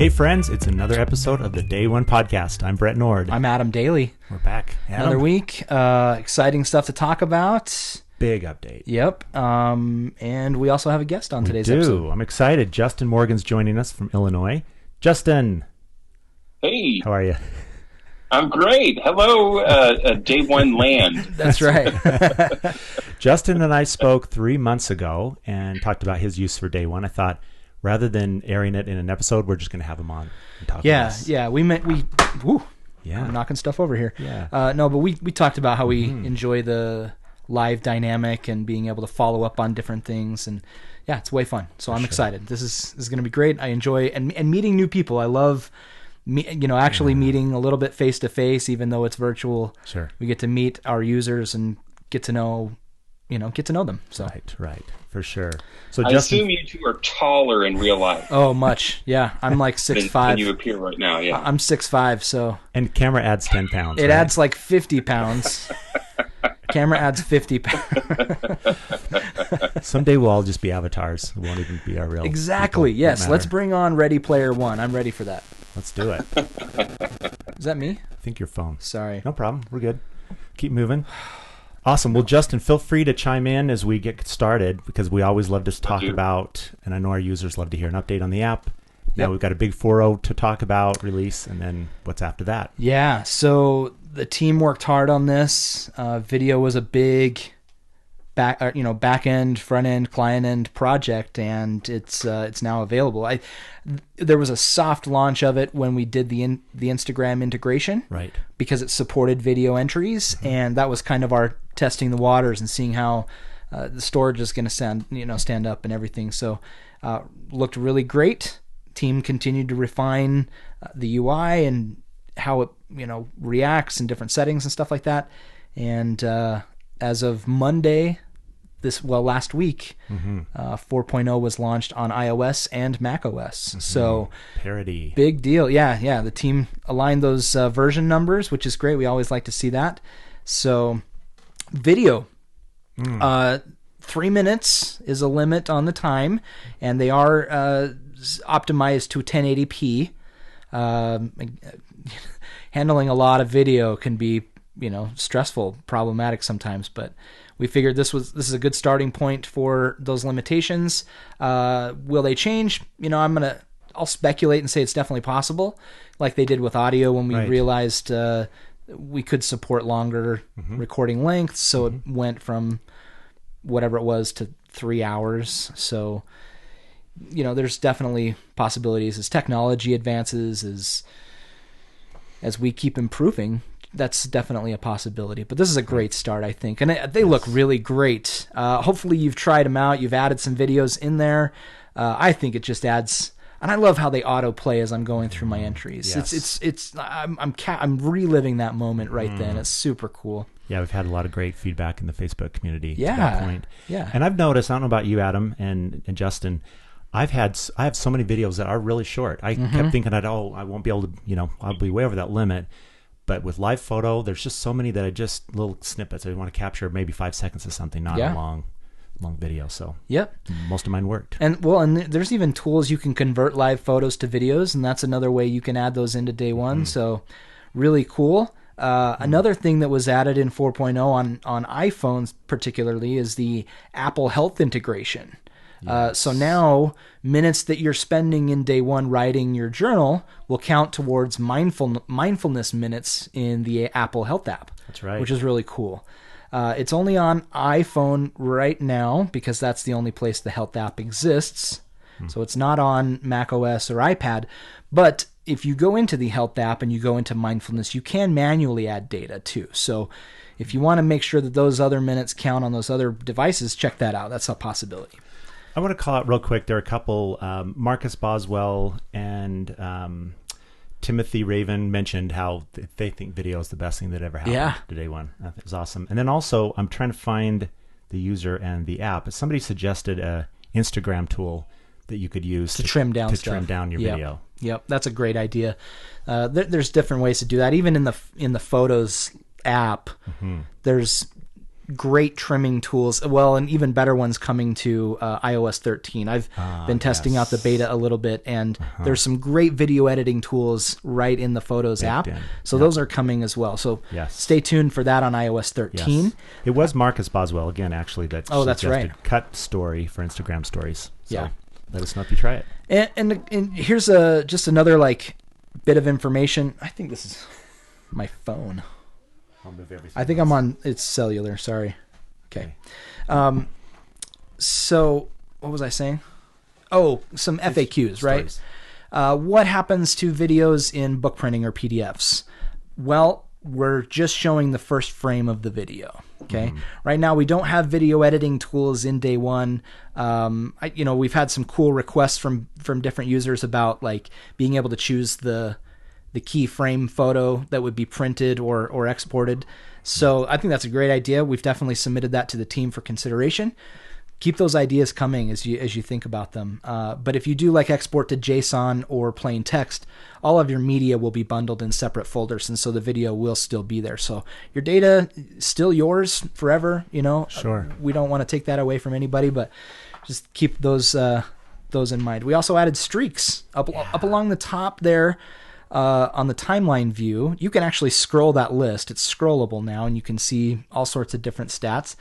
Hey friends, it's another episode of the Day One Podcast. I'm Brett Nord. I'm Adam Daly. We're back. Adam. Another week. Exciting stuff to talk about. Big update. Yep. And we also have a guest on today's episode. I'm excited. Justin Morgan's joining us from Illinois. Justin. Hey. How are you? I'm great. Hello, Day One Land. That's right. Justin and I spoke 3 months ago and talked about his use for Day One. I thought, rather than airing it in an episode, we're just going to have him on and talk about this. Yeah. I'm knocking stuff over here. Yeah. No, but we talked about how we enjoy the live dynamic and being able to follow up on different things, and yeah, it's way fun. So I'm excited. This is going to be great. I enjoy and meeting new people. I love meeting a little bit face to face, even though it's virtual. Sure. We get to meet our users and get to know them. So Right. For sure. So I Justin, assume you two are taller in real life Oh, much. Yeah. I'm like 6'5". than you appear right now. Yeah. I'm 6'5", so and camera adds 10 pounds. it right? adds like 50 pounds. Camera adds 50 pounds. Someday we'll all just be avatars. It won't even be our real Exactly. people. Yes. Won't Let's matter. bring on Ready Player One. I'm ready for that. Let's do it. Is that me? I think your phone. Sorry. No problem. We're good. Keep moving. Awesome. Well, Justin, feel free to chime in as we get started, because we always love to talk about, and I know our users love to hear an update on the app. Now Yep. we've got a big 4.0 to talk about, release, and then what's after that. Yeah. So the team worked hard on this. Video was a big back end, front end, client end project, and it's now available. There was a soft launch of it when we did the Instagram integration, Right. because it supported video entries, and that was kind of our testing the waters and seeing how the storage is going to stand up and everything. So looked really great. Team continued to refine the UI and how it reacts in different settings and stuff like that. And as of Monday, last week, 4.0 was launched on iOS and macOS. So Parity. big deal. Yeah. The team aligned those version numbers, which is great. We always like to see that. So video, 3 minutes is a limit on the time, and they are optimized to 1080p. Handling a lot of video can be, stressful, problematic sometimes, but we figured this is a good starting point for those limitations. Will they change? I'll speculate and say it's definitely possible, like they did with audio when we realized we could support longer recording lengths. So it went from whatever it was to 3 hours. So, there's definitely possibilities as technology advances, as we keep improving. That's definitely a possibility, but this is a great start, I think. And they look really great. Hopefully you've tried them out. You've added some videos in there. I think it just adds, and I love how they autoplay as I'm going through my entries. Yes. I'm reliving that moment right then. It's super cool. Yeah, we've had a lot of great feedback in the Facebook community to Yeah. that point. Yeah. And I've noticed, I don't know about you, Adam and Justin, I have so many videos that are really short. I kept thinking I won't be able to, I'll be way over that limit. But with live photo, there's just so many that little snippets. I want to capture maybe 5 seconds of something, not a long video. So Yep. most of mine worked. And there's even tools you can convert live photos to videos, and that's another way you can add those into Day One. So really cool. Another thing that was added in 4.0 on iPhones particularly is the Apple Health integration. So now minutes that you're spending in Day One writing your journal will count towards mindfulness minutes in the Apple Health app. That's right. Which is really cool. It's only on iPhone right now because that's the only place the Health app exists. So it's not on macOS or iPad. But if you go into the Health app and you go into mindfulness, you can manually add data too. So if you want to make sure that those other minutes count on those other devices, check that out. That's a possibility. I want to call out real quick. There are a couple, Marcus Boswell and Timothy Raven mentioned how they think video is the best thing that ever happened to Day One. That was awesome. And then also, I'm trying to find the user and the app. Somebody suggested a Instagram tool that you could use to trim down your video. Yep, that's a great idea. There's different ways to do that. Even in the Photos app, there's great trimming tools. Well, and even better ones coming to iOS 13. I've been testing out the beta a little bit, and there's some great video editing tools right in the Photos app. So those are coming as well. So stay tuned for that on iOS 13. Yes. It was Marcus Boswell again, actually, that that's right. cut story for Instagram stories. So yeah. Let us know if you try it. And here's just another like bit of information. I think this is my phone. I'll move everything. I think I'm on. It's cellular. Sorry. Okay. So what was I saying? Oh, some FAQs, right? What happens to videos in book printing or PDFs? Well, we're just showing the first frame of the video. Okay. Right now we don't have video editing tools in day one. We've had some cool requests from different users about like being able to choose the key frame photo that would be printed or exported. So I think that's a great idea. We've definitely submitted that to the team for consideration. Keep those ideas coming as you think about them. But if you do like export to JSON or plain text, all of your media will be bundled in separate folders, and so the video will still be there. So your data is still yours forever. Sure. We don't want to take that away from anybody, but just keep those in mind. We also added streaks up along the top there. On the timeline view, you can actually scroll that list. It's scrollable now, and you can see all sorts of different stats.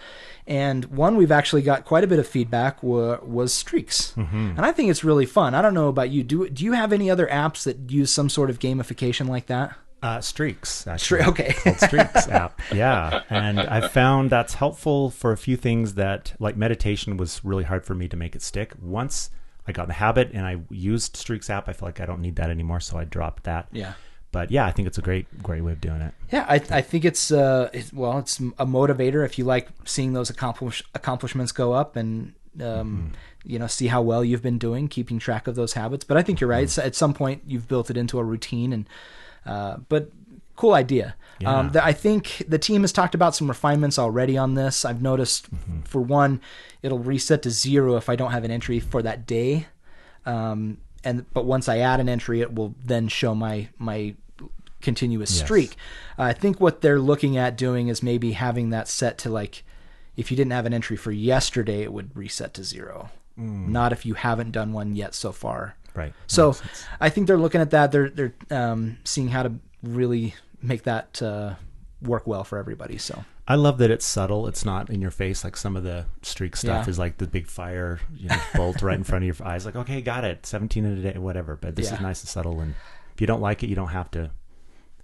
And one we've actually got quite a bit of feedback was streaks. And I think it's really fun. I don't know about you. Do you have any other apps that use some sort of gamification like that? Streaks, actually. Okay. Called Streaks app. Yeah. And I found that's helpful for a few things that, like meditation was really hard for me to make it stick. Once I got in the habit and I used Streaks app, I feel like I don't need that anymore, so I dropped that. Yeah. But yeah, I think it's a great way of doing it. Yeah, I think it's it's a motivator if you like seeing those accomplishments go up and see how well you've been doing, keeping track of those habits. But I think you're right. At some point, you've built it into a routine, and but cool idea. Yeah. I think the team has talked about some refinements already on this. I've noticed, for one, it'll reset to 0 if I don't have an entry for that day. But once I add an entry, it will then show my continuous streak. I think what they're looking at doing is maybe having that set to like, if you didn't have an entry for yesterday, it would reset to 0. Not if you haven't done one yet so far. Right. So I think they're looking at that. They're seeing how to really make that work well for everybody. So I love that it's subtle. It's not in your face like some of the streak stuff is like the big fire bolt right in front of your eyes. Like, okay, got it, 17 in a day, whatever. But this is nice and subtle, and if you don't like it, you don't have to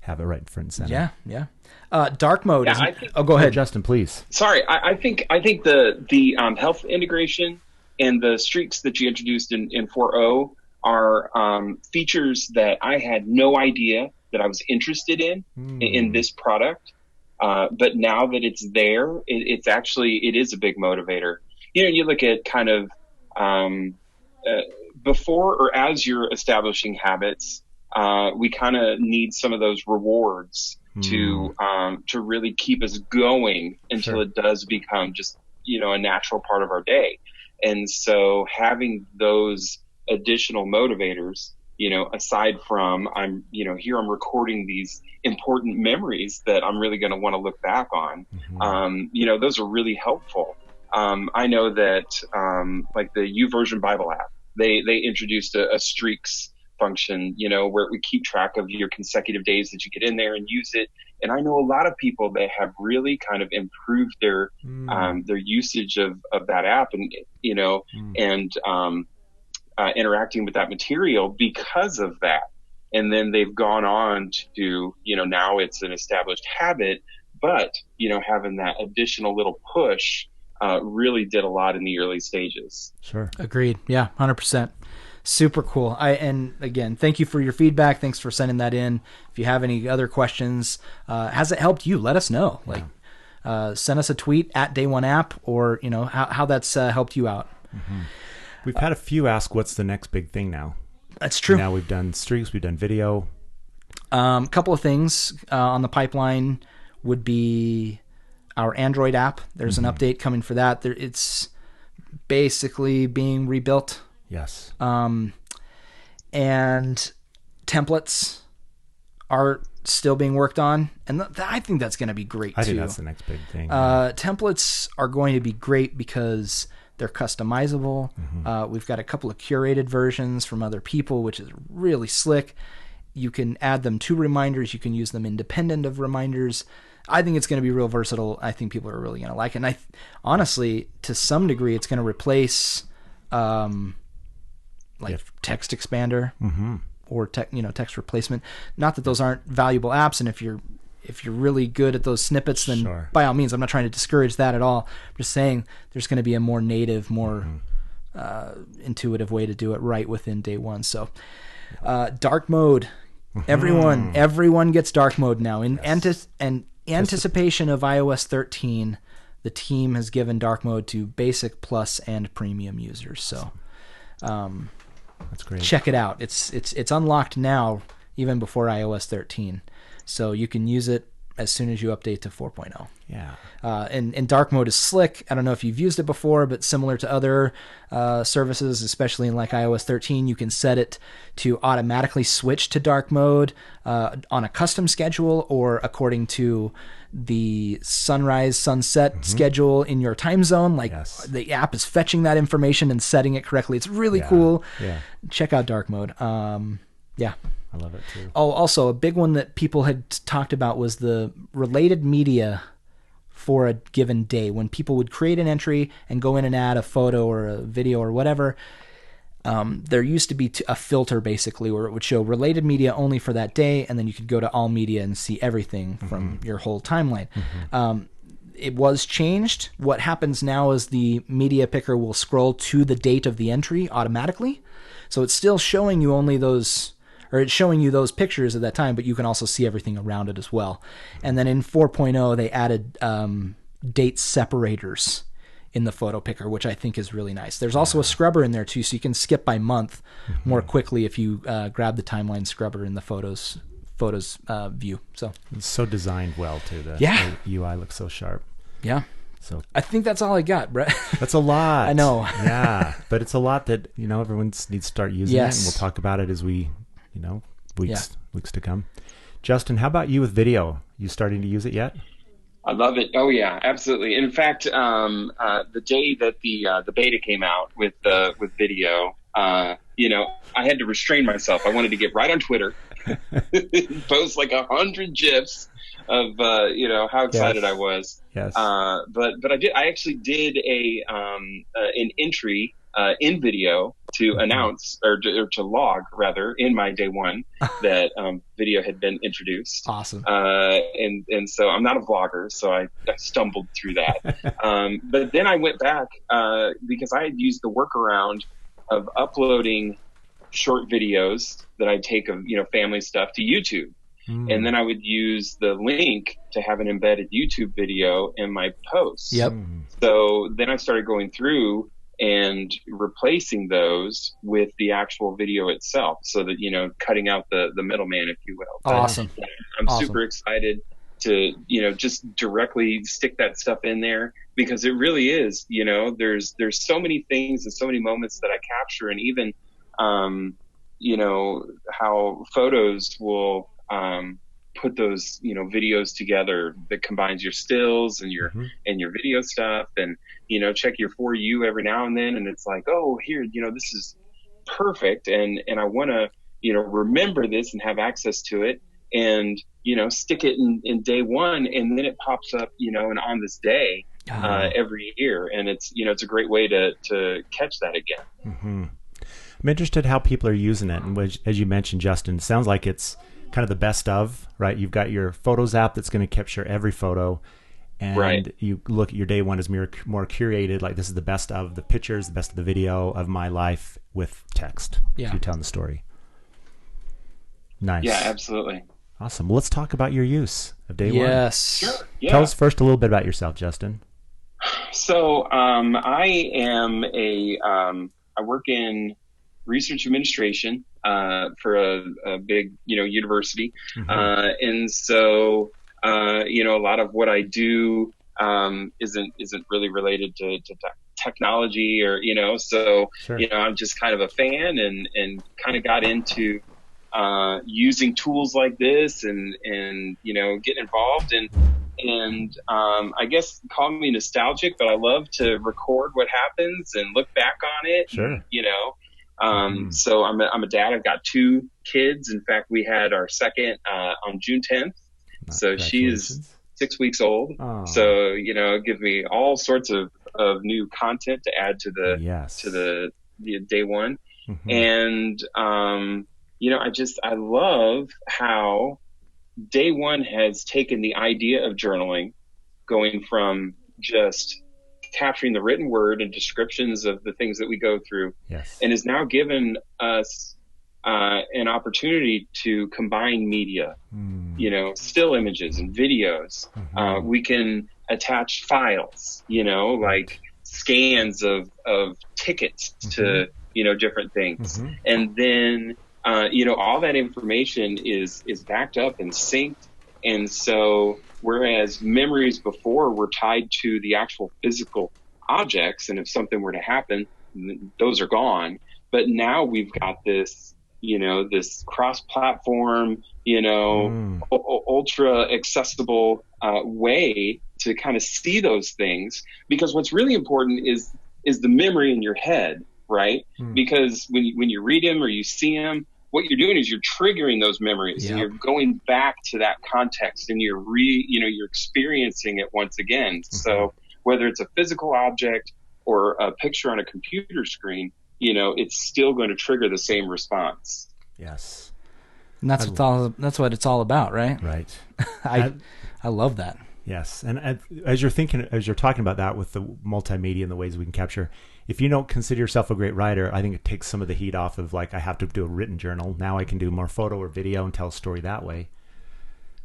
have it right in front and center. Yeah. Dark mode. Go ahead, Justin, please. Sorry, I think the health integration and the streaks that you introduced in 4.0 are features that I had no idea that I was interested in this product. But now that it's there, it is a big motivator. You look at kind of before or as you're establishing habits, we kind of need some of those rewards to really keep us going until it does become just a natural part of our day. And so having those additional motivators, aside from I'm recording these important memories that I'm really going to want to look back on, those are really helpful. I know that like the YouVersion Bible app, they introduced a streaks function, where we keep track of your consecutive days that you get in there and use it. And I know a lot of people that have really kind of improved their usage of that app and interacting with that material because of that. And then they've gone on to, now it's an established habit, but, having that additional little push really did a lot in the early stages. Sure. Agreed. Yeah, 100%. Super cool. And again, thank you for your feedback. Thanks for sending that in. If you have any other questions, has it helped you? Let us know. Send us a tweet at Day1App or, how that's helped you out. We've had a few ask what's the next big thing now. That's true. Now we've done streaks, we've done video. A couple of things on the pipeline would be our Android app. There's an update coming for that. It's basically being rebuilt. Yes. And templates are still being worked on, and I think that's going to be great too. I think that's the next big thing. Templates are going to be great because they're customizable. We've got a couple of curated versions from other people, which is really slick. You can add them to reminders. You can use them independent of reminders. I think it's going to be real versatile. I think people are really going to like it. And honestly, to some degree, it's going to replace text expander or text replacement. Not that those aren't valuable apps, and if you're really good at those snippets, then by all means, I'm not trying to discourage that at all. I'm just saying there's going to be a more native, more intuitive way to do it right within day one. So dark mode. Everyone gets dark mode now. In anticipation of iOS 13, the team has given dark mode to basic, plus, and premium users. So that's great. Check it out. It's unlocked now, even before iOS 13. So you can use it as soon as you update to 4.0. Yeah. And dark mode is slick. I don't know if you've used it before, but similar to other services, especially in like iOS 13, you can set it to automatically switch to dark mode on a custom schedule or according to the sunrise sunset schedule in your time zone. Like the app is fetching that information and setting it correctly. It's really cool. Yeah. Check out dark mode. I love it too. Oh, also a big one that people had talked about was the related media for a given day. When people would create an entry and go in and add a photo or a video or whatever, there used to be a filter basically where it would show related media only for that day, and then you could go to all media and see everything from your whole timeline. It was changed. What happens now is the media picker will scroll to the date of the entry automatically. So it's still showing you only those, or it's showing you those pictures at that time, but you can also see everything around it as well. And then in 4.0, they added date separators in the photo picker, which I think is really nice. There's also a scrubber in there too, so you can skip by month more quickly if you grab the timeline scrubber in the photos view. So it's so designed well too. The UI looks so sharp. Yeah. So I think that's all I got, Brett. That's a lot. I know. Yeah, but it's a lot that everyone needs to start using it, and we'll talk about it as we weeks to come. Justin, how about you with video? You starting to use it yet? I love it. Oh yeah, absolutely. In fact, the day that the beta came out with video, I had to restrain myself. I wanted to get right on Twitter, post like 100 GIFs of how excited I was. Yes. But I actually did an entry in video to announce or to log rather in my day one that video had been introduced. Awesome. And so I'm not a vlogger, so I stumbled through that. But then I went back because I had used the workaround of uploading short videos that I'd take of family stuff to YouTube. And then I would use the link to have an embedded YouTube video in my posts. Yep. So then I started going through and replacing those with the actual video itself, so that cutting out the middleman, if you will. Awesome. I'm super excited to just directly stick that stuff in there, because it really is there's so many things and so many moments that I capture, and even how photos will put those videos together that combines your stills and your video stuff, and check your For You every now and then, and it's like, oh, here this is perfect, and I want to remember this and have access to it, and stick it in day one, and then it pops up and on this day every year, and it's it's a great way to catch that again. I'm interested how people are using it, and as you mentioned, Justin, it sounds like it's kind of the best of, right? You've got your Photos app that's going to capture every photo, and you look at your day one as more curated, like this is the best of the pictures, the best of the video of my life with text. Yeah. You're telling the story. Nice. Yeah, absolutely. Awesome. Well, let's talk about your use of day one. Yes. Sure. Yeah. Tell us first a little bit about yourself, Justin. So I am I work in research administration for a big university, and so a lot of what I do isn't really related to technology, or so sure. I'm just kind of a fan, and kind of got into using tools like this and getting involved and I guess call me nostalgic, but I love to record what happens and look back on it. Sure. So I'm a dad. I've got 2 kids. In fact, we had our second on June 10th. So she's 6 weeks old. Oh. So, it gives me all sorts of new content to add to the day one. Mm-hmm. And, I love how day one has taken the idea of journaling, going from just capturing the written word and descriptions of the things that we go through, yes, and has now given us an opportunity to combine media, still images and videos. Mm-hmm. We can attach files, like scans of tickets to, different things. Mm-hmm. And then, all that information is backed up and synced. And so, whereas memories before were tied to the actual physical objects, and if something were to happen, those are gone. But now we've got this, this cross-platform, ultra accessible way to kind of see those things. Because what's really important is the memory in your head, right? Because when you read them or you see them, what you're doing is you're triggering those memories. Yep. And you're going back to that context, and you're experiencing it once again. Mm-hmm. So whether it's a physical object or a picture on a computer screen, it's still going to trigger the same response. Yes. And that's what it's all about, right? Right. I love that. Yes. And as you're talking about that with the multimedia and the ways we can capture, if you don't consider yourself a great writer, I think it takes some of the heat off of I have to do a written journal. Now I can do more photo or video and tell a story that way.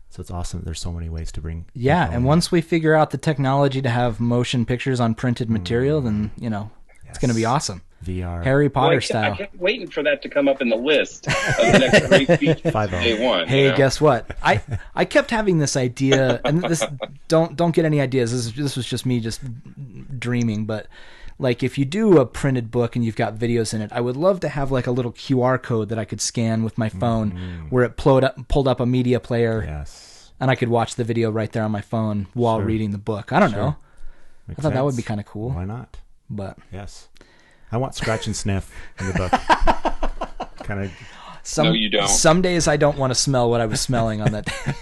So it's awesome. There's so many ways to bring. Yeah. And once we figure out the technology to have motion pictures on printed material, then, it's going to be awesome. VR. Harry Potter style. I kept waiting for that to come up in the list of the next great features. 5-0. Day one. Hey, guess what? I kept having this idea, and this don't get any ideas. This was just me just dreaming, but if you do a printed book and you've got videos in it, I would love to have a little QR code that I could scan with my phone, where it pulled up a media player, yes, and I could watch the video right there on my phone while reading the book. I don't know. Makes I thought that sense. would be kind of cool. Why not? But yes, I want scratch and sniff in the book. Kind of. No, you don't. Some days I don't want to smell what I was smelling on that day.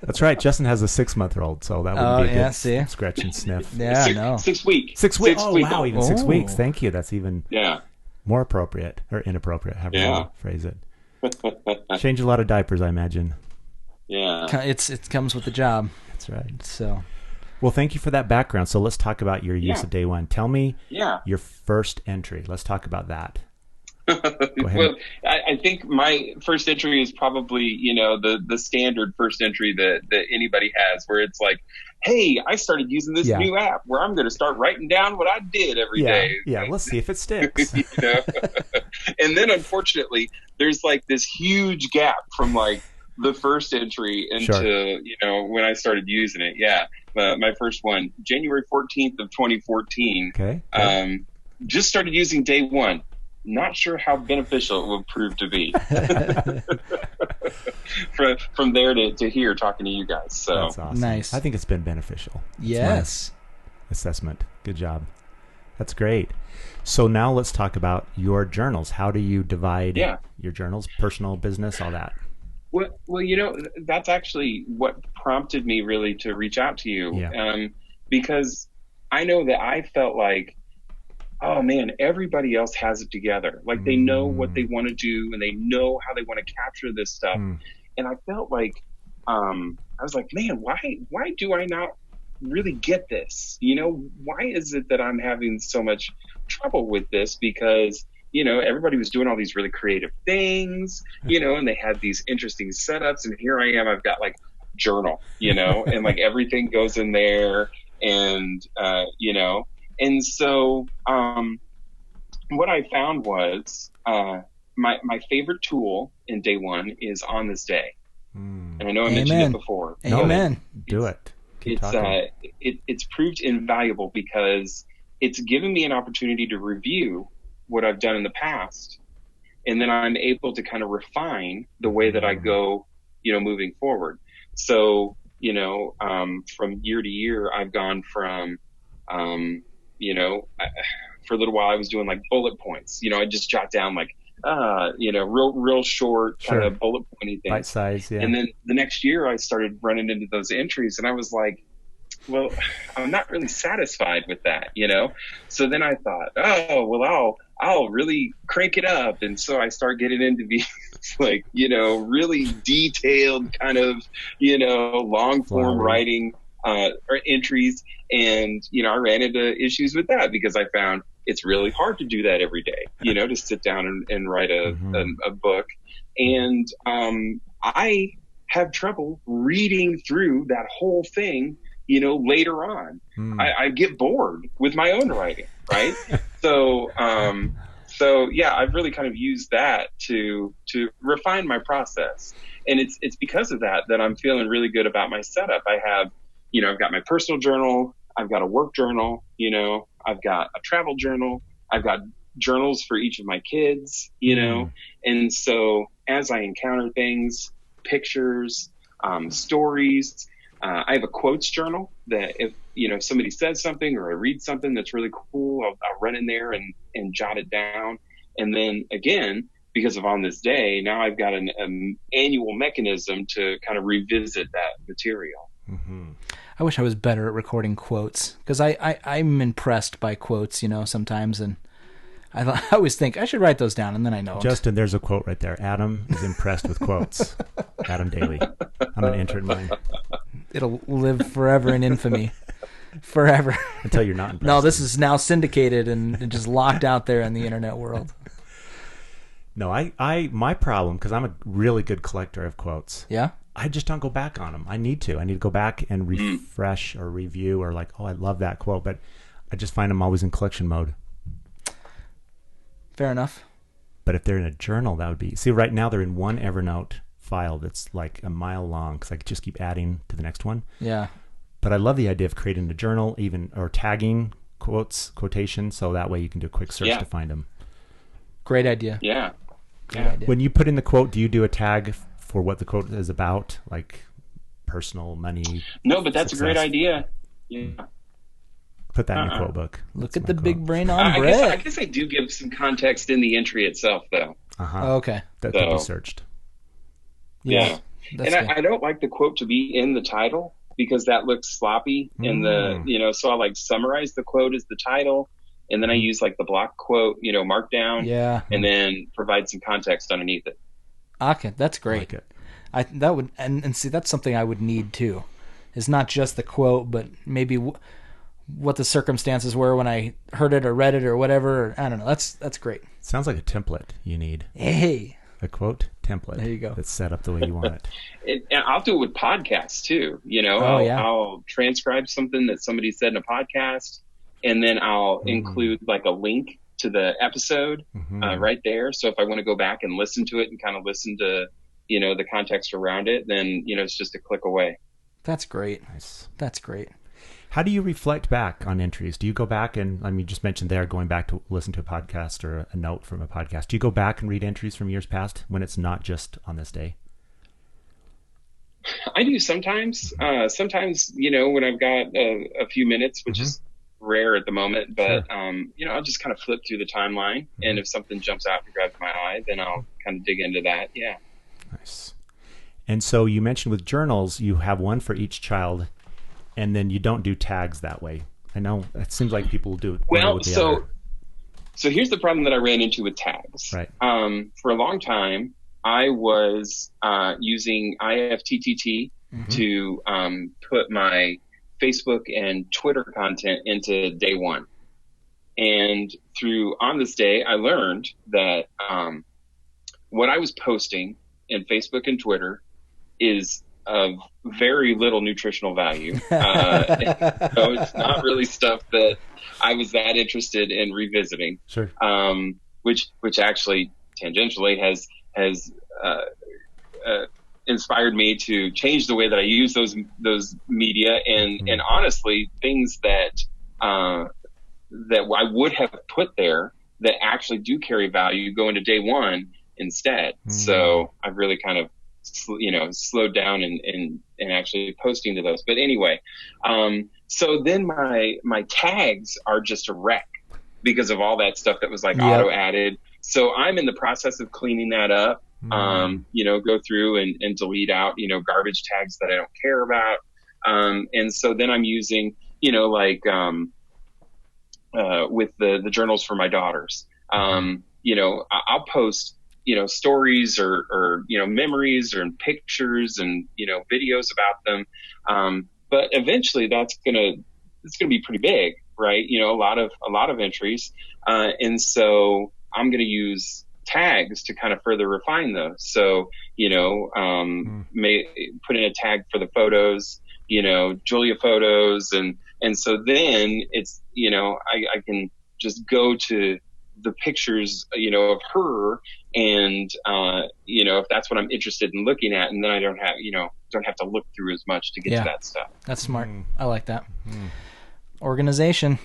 That's right. Justin has a 6-month-old, so that would be a good scratch and sniff. Yeah, no. 6 weeks. 6 weeks. Oh, wow, even 6 weeks. Thank you. That's even more appropriate or inappropriate, however you phrase it. Change a lot of diapers, I imagine. Yeah. It comes with the job. That's right. So, well, thank you for that background. So let's talk about your use of day one. Tell me your first entry. Let's talk about that. Go ahead. Well, I think my first entry is probably, the standard first entry that anybody has, where it's like, hey, I started using this new app where I'm going to start writing down what I did every day. Yeah, let's see if it sticks. And then, unfortunately, there's this huge gap from the first entry into, when I started using it. Yeah. My first one, January 14th of 2014. Okay. Just started using day one. Not sure how beneficial it will prove to be. From there to here, talking to you guys. So that's awesome. Nice. I think it's been beneficial. Yes. Assessment. Good job. That's great. So now let's talk about your journals. How do you divide your journals, personal, business, all that? Well, that's actually what prompted me really to reach out to you. Yeah. Because I know that I felt like, oh man, everybody else has it together. They know what they want to do and they know how they want to capture this stuff. And I felt like, I was like, man, why do I not really get this? Why is it that I'm having so much trouble with this? Because, everybody was doing all these really creative things, and they had these interesting setups. And here I am, I've got journal, and everything goes in there and, and so, what I found was, my favorite tool in day one is On This Day. And I know I mentioned it before. Amen. Do it. Keep talking. It's proved invaluable because it's given me an opportunity to review what I've done in the past and then I'm able to kind of refine the way that I go, moving forward. So, from year to year, I've gone from, for a little while I was doing like bullet points. I just jot down like, real short kind of bullet pointy things. Bite size, yeah. And then the next year I started running into those entries, and I was like, well, I'm not really satisfied with that, So then I thought, oh, well, I'll really crank it up. And so I start getting into these like, really detailed kind of, long form writing or entries. And, I ran into issues with that because I found it's really hard to do that every day, to sit down and write a book. And I have trouble reading through that whole thing, later on. I get bored with my own writing, right? So yeah, I've really kind of used that to refine my process. And it's because of that I'm feeling really good about my setup. I have, I've got my personal journal, I've got a work journal, I've got a travel journal, I've got journals for each of my kids, and so as I encounter things, pictures, stories, I have a quotes journal that if, somebody says something or I read something that's really cool, I'll run in there and jot it down. And then again, because of On This Day, now I've got an annual mechanism to kind of revisit that material. Mm-hmm. I wish I was better at recording quotes, because I'm impressed by quotes, sometimes, and I always think I should write those down, and then I know. Justin, there's a quote right there. Adam is impressed with quotes. Adam Daly. I'm going to enter in mine. It'll live forever in infamy. Forever. Until you're not impressed. No, this is now syndicated and just locked out there in the internet world. No, my problem, because I'm a really good collector of quotes. Yeah? I just don't go back on them. I need to go back and refresh or review or like, oh, I love that quote, but I just find them always in collection mode. Fair enough. But if they're in a journal, that would be... See, right now they're in one Evernote file that's like a mile long because I could just keep adding to the next one. Yeah. But I love the idea of creating a journal, or tagging quotations, so that way you can do a quick search to find them. Great idea. Yeah. Great idea. When you put in the quote, do you do a tag for what the quote is about, like personal, money? No, but that's success? a great idea. Yeah. Put that in your quote book. Look at the big brain on Brett. I guess I do give some context in the entry itself, though. Oh, okay. That could be searched. Yeah. And I don't like the quote to be in the title because that looks sloppy in the, so I like summarize the quote as the title, and then I use like the block quote, markdown, and then provide some context underneath it. Okay, that's great. I like it. That would and see, that's something I would need too. Is not just the quote, but maybe what the circumstances were when I heard it or read it or whatever. Or, I don't know. That's great. Sounds like a template you need. Hey. A quote template. There you go. That's set up the way you want it. And I'll do it with podcasts too. I'll transcribe something that somebody said in a podcast, and then I'll include like a link to the episode right there. So if I want to go back and listen to it and kind of listen to, the context around it, then, it's just a click away. That's great. Nice. That's great. How do you reflect back on entries? Do you go back and, you just mentioned there going back to listen to a podcast or a note from a podcast. Do you go back and read entries from years past when it's not just On This Day? I do sometimes. Sometimes, when I've got a few minutes, which is rare at the moment, but, I'll just kind of flip through the timeline. And if something jumps out and grabs my eye, then I'll kind of dig into that. Yeah. Nice. And so you mentioned with journals, you have one for each child, and then you don't do tags that way. I know it seems like people do it. Well, so here's the problem that I ran into with tags. Right. For a long time, I was using IFTTT to put my Facebook and Twitter content into day one. And through On This Day, I learned that what I was posting in Facebook and Twitter is of very little nutritional value. It's not really stuff that I was that interested in revisiting. Sure. Which actually tangentially has inspired me to change the way that I use those media, and honestly things that I would have put there that actually do carry value go into day one instead. So I've really kind of, slowed down and actually posting to those. But anyway, so then my tags are just a wreck because of all that stuff that was like auto added. So I'm in the process of cleaning that up, go through and delete out, garbage tags that I don't care about. And so then I'm using, with the journals for my daughters, I'll post, stories or memories or pictures and, videos about them. But eventually it's going to be pretty big, right? A lot of entries. And so I'm going to use tags to kind of further refine those. So, may put in a tag for the photos, Julia photos. And so then it's, I can just go to the pictures, of her and, if that's what I'm interested in looking at, and then I don't have to look through as much to get to that stuff. That's smart. I like that. Organization.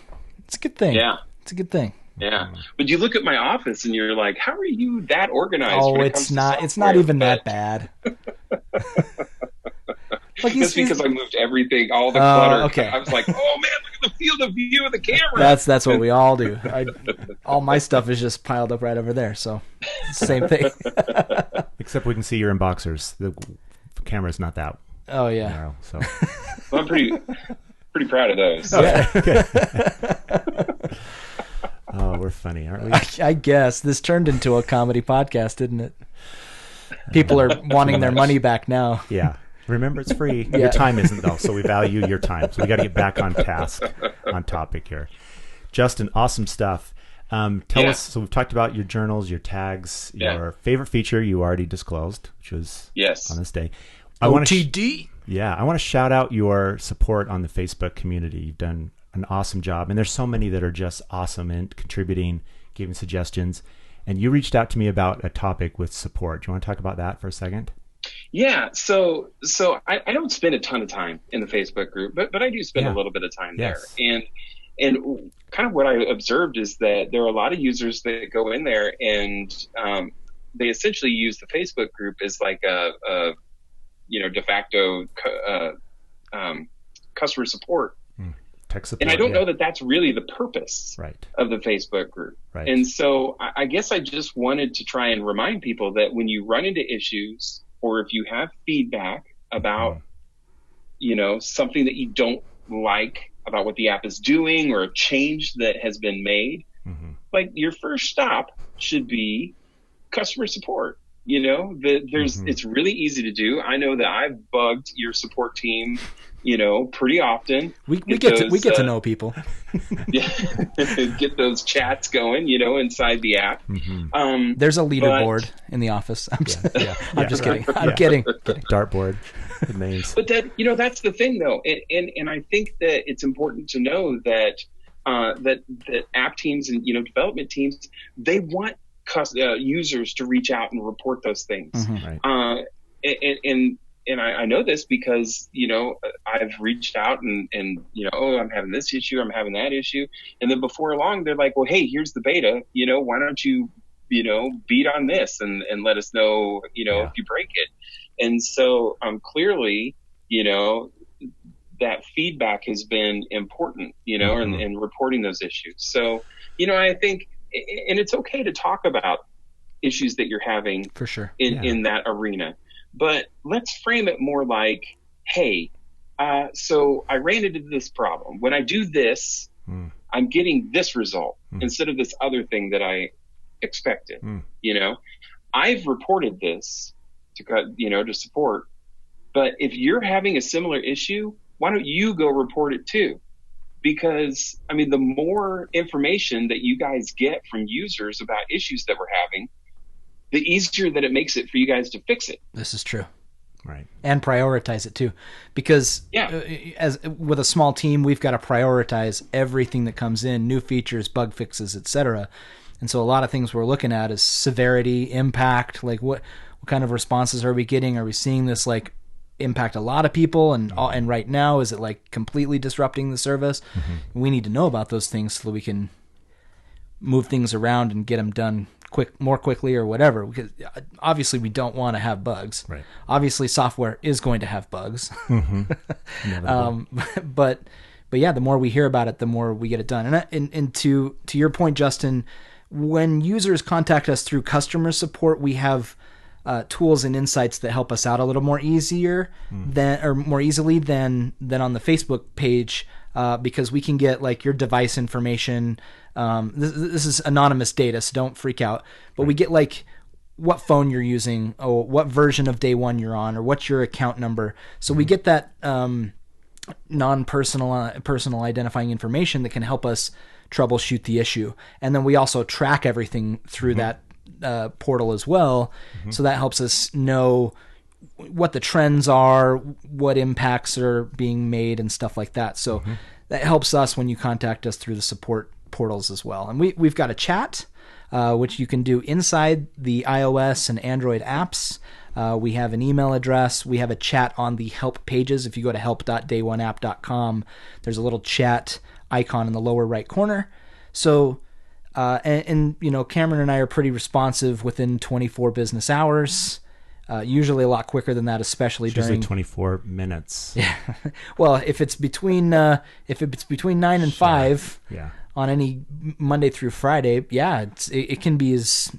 It's a good thing. Yeah. It's a good thing. Yeah. But you look at my office and you're like, how are you that organized? Oh, it's not even that bad. Just because I moved everything, all the clutter. Okay. I was like, oh man, look at the field of view of the camera. That's what we all do. All my stuff is just piled up right over there. So it's the same thing. Except we can see you're in boxers. The camera's not that. Oh yeah. Narrow, so well, I'm pretty proud of those. Yeah. Oh, we're funny, aren't we? I guess this turned into a comedy podcast, didn't it? People are wanting their money back now. Yeah. Remember, it's free. Your time isn't, though, so we value your time. So we got to get back on task, on topic here. Justin, awesome stuff. Tell us, so we've talked about your journals, your tags, your favorite feature you already disclosed, which was on this day. OTD? I want to shout out your support on the Facebook community. You've done an awesome job. And there's so many that are just awesome and contributing, giving suggestions. And you reached out to me about a topic with support. Do you want to talk about that for a second? Yeah, so I don't spend a ton of time in the Facebook group, but I do spend a little bit of time there. And kind of what I observed is that there are a lot of users that go in there and they essentially use the Facebook group as like a de facto customer support. Tech support. And I don't know that that's really the purpose of the Facebook group. Right. And so I guess I just wanted to try and remind people that when you run into issues, or if you have feedback about, something that you don't like about what the app is doing or a change that has been made, like your first stop should be customer support. It's really easy to do. I know that I've bugged your support team, pretty often. We get to know people. Get those chats going, inside the app. There's a leaderboard in the office. I'm just kidding. I'm kidding. Dartboard with names. But that's the thing though. And I think that it's important to know that that app teams and, development teams, they want users to reach out and report those things. And I know this because, I've reached out and I'm having this issue, I'm having that issue. And then before long, they're like, well, hey, here's the beta, why don't you, beat on this and let us know, if you break it. And so clearly, that feedback has been important, and reporting those issues. So, I think, and it's okay to talk about issues that you're having for sure in that arena. But let's frame it more like, hey, so I ran into this problem. When I do this, I'm getting this result instead of this other thing that I expected. I've reported this to support. But if you're having a similar issue, why don't you go report it too? Because, the more information that you guys get from users about issues that we're having, the easier that it makes it for you guys to fix it. This is true. Right. And prioritize it too. Because as with a small team, we've got to prioritize everything that comes in, new features, bug fixes, etc. And so a lot of things we're looking at is severity, impact, like what kind of responses are we getting? Are we seeing this like impact a lot of people? And right now, is it like completely disrupting the service? We need to know about those things so that we can move things around and get them done more quickly or whatever, because obviously we don't want to have bugs. Right. Obviously software is going to have bugs. Mm-hmm. But yeah, the more we hear about it, the more we get it done. And to your point, Justin, when users contact us through customer support, we have tools and insights that help us out a little more easily than on the Facebook page, because we can get like your device information. This is anonymous data, so don't freak out. But we get like what phone you're using, or what version of Day One you're on, or what's your account number. So we get that personal identifying information that can help us troubleshoot the issue. And then we also track everything through that portal as well. So that helps us know what the trends are, what impacts are being made, and stuff like that. So that helps us when you contact us through the support portals as well. And we've got a chat, which you can do inside the iOS and Android apps. We have an email address. We have a chat on the help pages. If you go to help.dayoneapp.com, there's a little chat icon in the lower right corner. So, and you know, Cameron and I are pretty responsive within 24 business hours. Usually a lot quicker than that, especially during 24 minutes. Yeah. Well, if it's between 9 and 5 on any Monday through Friday, it can be as,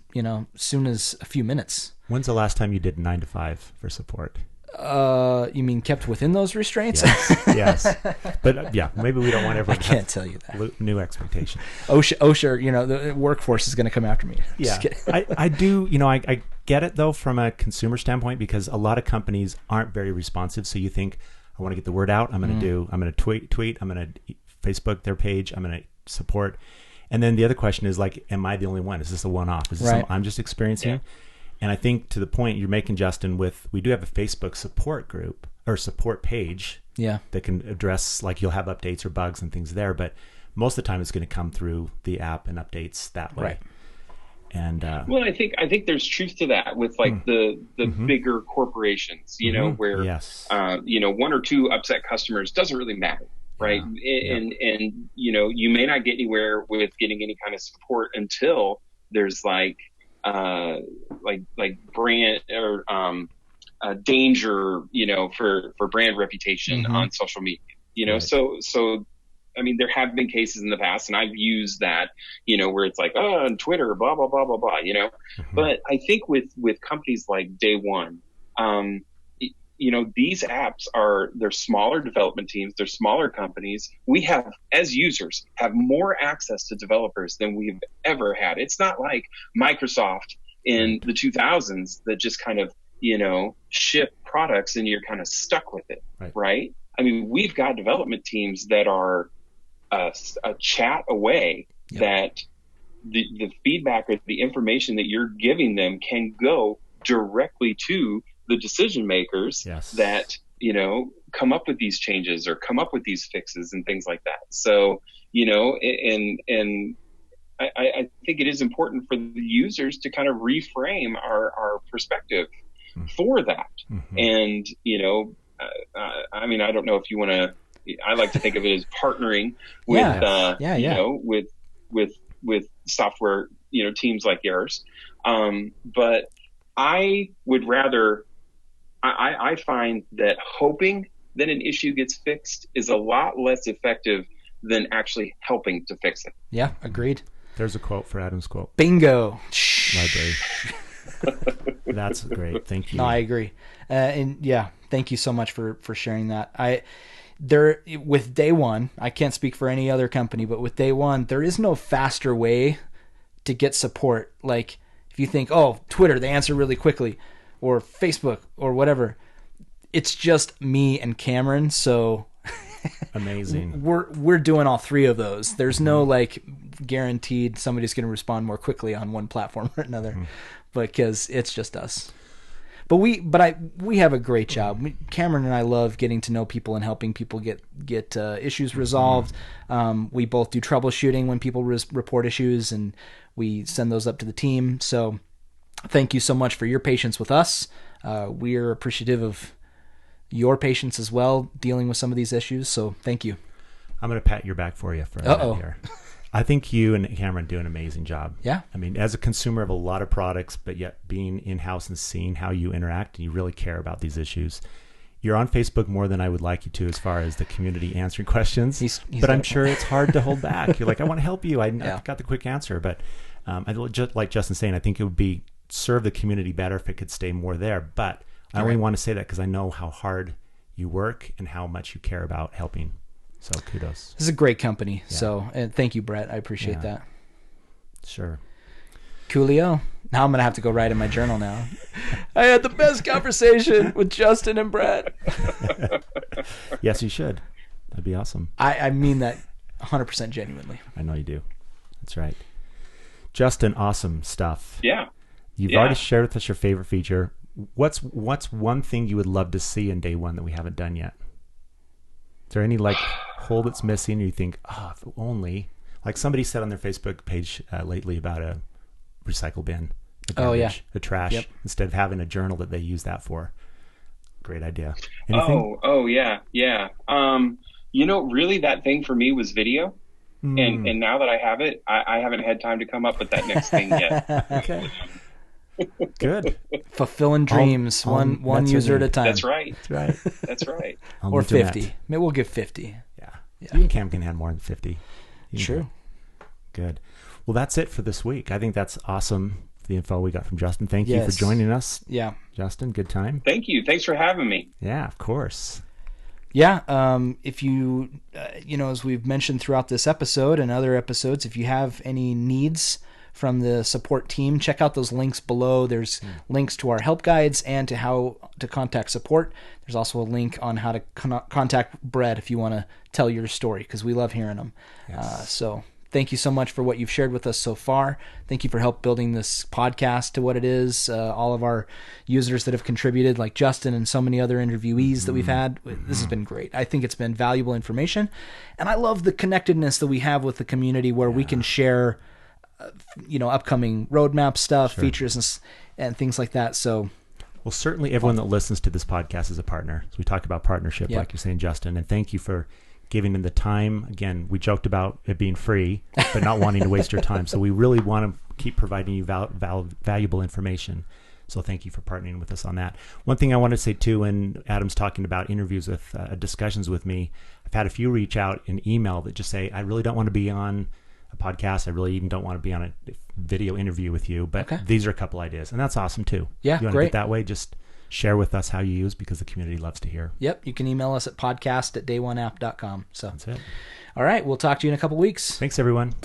soon as a few minutes. When's the last time you did 9 to 5 for support? You mean kept within those restraints? Yes. But maybe we don't want everyone. I can't tell you that. New expectation. OSHA, the workforce is going to come after me. Yeah, I do. I get it though from a consumer standpoint, because a lot of companies aren't very responsive. So you think, I want to get the word out. I'm going to tweet. I'm going to Facebook their page. I'm going to support. And then the other question is like, am I the only one? Is this a one-off? Is this something I'm just experiencing? Yeah. And I think to the point you're making, Justin, we do have a Facebook support group or support page that can address, like, you'll have updates or bugs and things there, but most of the time it's going to come through the app and updates that way. Right. And well, I think there's truth to that with like the bigger corporations, where one or two upset customers doesn't really matter, right? And you may not get anywhere with getting any kind of support until there's like brand or danger, for brand reputation on social media, right. So I mean, there have been cases in the past, and I've used that, where it's like, on Twitter, blah, blah, blah, blah, blah, But I think with companies like Day One, these apps they're smaller development teams, they're smaller companies. We have, as users, have more access to developers than we've ever had. It's not like Microsoft in the 2000s that just kind of, ship products and you're kind of stuck with it, right? I mean, we've got development teams that are a chat away, that the feedback or the information that you're giving them can go directly to the decision makers that, come up with these changes or come up with these fixes and things like that. So, and I think it is important for the users to kind of reframe our perspective for that. And, I mean, I don't know if you want to, I like to think of it as partnering with, with software, teams like yours. But I would rather, I find that hoping that an issue gets fixed is a lot less effective than actually helping to fix it. Yeah, agreed. There's a quote for Adam's quote. Bingo. Library. That's great. Thank you. No, I agree. Thank you so much for sharing that. With Day One, I can't speak for any other company, but with Day One, there is no faster way to get support. Like, if you think, Twitter, they answer really quickly, or Facebook, or whatever, it's just me and Cameron. So amazing. We're doing all three of those. There's no like guaranteed somebody's going to respond more quickly on one platform or another, because it's just us. But we have a great job. Cameron and I love getting to know people and helping people get issues resolved. We both do troubleshooting when people report issues, and we send those up to the team. So thank you so much for your patience with us. We're appreciative of your patience as well, dealing with some of these issues. So thank you. I'm going to pat your back for you for a minute here. I think you and Cameron do an amazing job. Yeah. I mean, as a consumer of a lot of products, but yet being in-house and seeing how you interact and you really care about these issues. You're on Facebook more than I would like you to as far as the community answering questions. But I'm sure it's hard to hold back. You're like, I want to help you. I've got the quick answer. But just like Justin's saying, I think it would serve the community better if it could stay more there. But I only want to say that because I know how hard you work and how much you care about helping. So kudos. This is a great company. Yeah. So and thank you, Brett. I appreciate that. Sure. Coolio. Now I'm going to have to go write in my journal now. I had the best conversation with Justin and Brett. Yes, you should. That'd be awesome. I mean that 100% genuinely. I know you do. That's right. Justin, awesome stuff. Yeah. You've already shared with us your favorite feature. What's one thing you would love to see in day one that we haven't done yet? Is there any hole that's missing, or you think, if only, like somebody said on their Facebook page lately about a recycle bin, a trash, instead of having a journal that they use that for. Great idea. Anything? Yeah. Really that thing for me was video. And now that I have it, I haven't had time to come up with that next thing yet. Okay. Good. Fulfilling dreams, one user at a time. That's right. That's right. Or 50. Maybe we'll give 50. Yeah. You and Cam can have more than 50. True. Good. Well, that's it for this week. I think that's awesome, the info we got from Justin. Thank you for joining us. Yeah. Justin, good time. Thank you. Thanks for having me. Yeah, of course. Yeah. If you, as we've mentioned throughout this episode and other episodes, if you have any needs from the support team, check out those links below. There's links to our help guides and to how to contact support. There's also a link on how to contact Brett if you want to tell your story, because we love hearing them. Yes. So thank you so much for what you've shared with us so far. Thank you for help building this podcast to what it is. All of our users that have contributed, like Justin and so many other interviewees that we've had. This has been great. I think it's been valuable information. And I love the connectedness that we have with the community where we can share upcoming roadmap stuff, features and things like that. So, well, certainly everyone that listens to this podcast is a partner. So we talk about partnership, like you're saying, Justin, and thank you for giving them the time. Again, we joked about it being free, but not wanting to waste your time. So we really want to keep providing you valuable information. So thank you for partnering with us on that. One thing I want to say too, when Adam's talking about interviews with discussions with me, I've had a few reach out in email that just say, I really don't want to be on a podcast. I really even don't want to be on a video interview with you, but these are a couple ideas, and that's awesome too. Yeah, you want great. to get that way, just share with us how you use, because the community loves to hear. Yep. You can email us at podcast@dayoneapp.com. So that's it. All right. We'll talk to you in a couple weeks. Thanks, everyone.